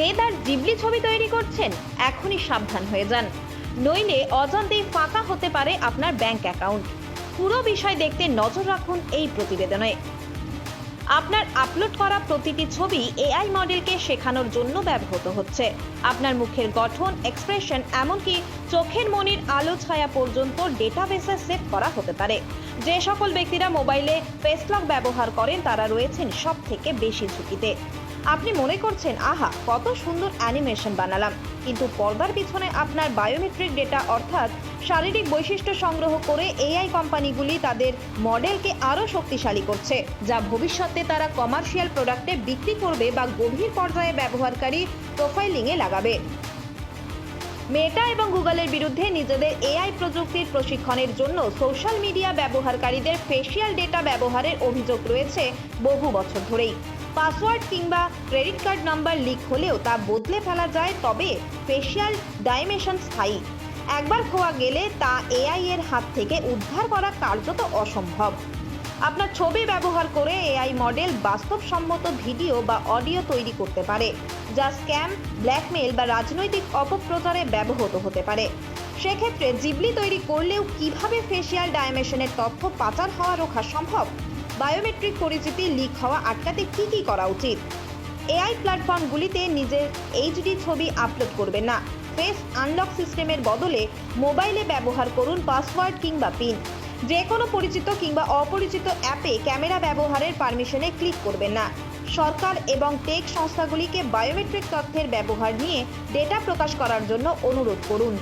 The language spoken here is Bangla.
দেদার জিবলি ছবি তৈরি করছেন, এখনই সাবধান হয়ে যান, নইলে অজান্তেই ফাঁকা হতে পারে আপনার ব্যাংক অ্যাকাউন্ট। পুরো বিষয় দেখতে নজর রাখুন এই প্রতিবেদনে। আপনার আপলোড করা প্রতিটি ছবি এআই মডেলকে শেখানোর জন্য ব্যবহৃত হচ্ছে। আপনার মুখের গঠন, এক্সপ্রেশন, এমনকি চোখের মনির আলো ছায়া পর্যন্ত ডেটাবেসে সেভ করা হতে পারে। যে সকল ব্যক্তিরা মোবাইলে ফেস লক ব্যবহার করেন তারা রয়েছেন সব থেকে বেশি ঝুঁকিতে। আপনি মনে করছেন, আহা কত সুন্দর অ্যানিমেশন বানালাম, কিন্তু পর্দার পিছনে আপনার বায়োমেট্রিক ডেটা অর্থাৎ শারীরিক বৈশিষ্ট্য সংগ্রহ করে এআই কোম্পানিগুলি তাদের মডেলকে আরও শক্তিশালী করছে, যা ভবিষ্যতে তারা কমার্শিয়াল প্রোডাক্টে বিক্রি করবে বা গভীর পর্যায়ে ব্যবহারকারী প্রোফাইলিংয়ে লাগাবে। মেটা এবং গুগলের বিরুদ্ধে নিজেদের এআই প্রযুক্তির প্রশিক্ষণের জন্য সোশ্যাল মিডিয়া ব্যবহারকারীদের ফেসিয়াল ডেটা ব্যবহারের অভিযোগ রয়েছে বহু বছর ধরেই। পাসওয়ার্ড কিংবা ক্রেডিট কার্ড নাম্বার লিক হলেও তা বদলে ফেলা যায়, তবে ফেসিয়াল ডাইমেনশন স্থায়ী। একবার খোয়া গেলে তা এআই এর হাত থেকে উদ্ধার করা কার্যত অসম্ভব। আপনার ছবি ব্যবহার করে এআই মডেল বাস্তবসম্মত ভিডিও বা অডিও তৈরি করতে পারে, যা স্ক্যাম, ব্ল্যাকমেল বা রাজনৈতিক অপপ্রচারে ব্যবহৃত হতে পারে। সেক্ষেত্রে জিবলি তৈরি করলেও কিভাবে ফেসিয়াল ডাইমেনশনের তথ্য পাচার হওয়া রোখা সম্ভব? বায়োমেট্রিক পরিচিতি লিক হওয়া আটকাতে কি করা উচিত? এআই প্ল্যাটফর্মগুলিতে নিজের এইচডি ছবি আপলোড করবেন না। ফেস আনলক সিস্টেমের বদলে মোবাইলে ব্যবহার করুন পাসওয়ার্ড কিংবা পিন। যে কোনো পরিচিত কিংবা অপরিচিত অ্যাপে ক্যামেরা ব্যবহারের পারমিশনে ক্লিক করবেন না। সরকার এবং টেক সংস্থাগুলিকে বায়োমেট্রিক তথ্যের ব্যবহার নিয়ে ডেটা প্রকাশ করার জন্য অনুরোধ করুন।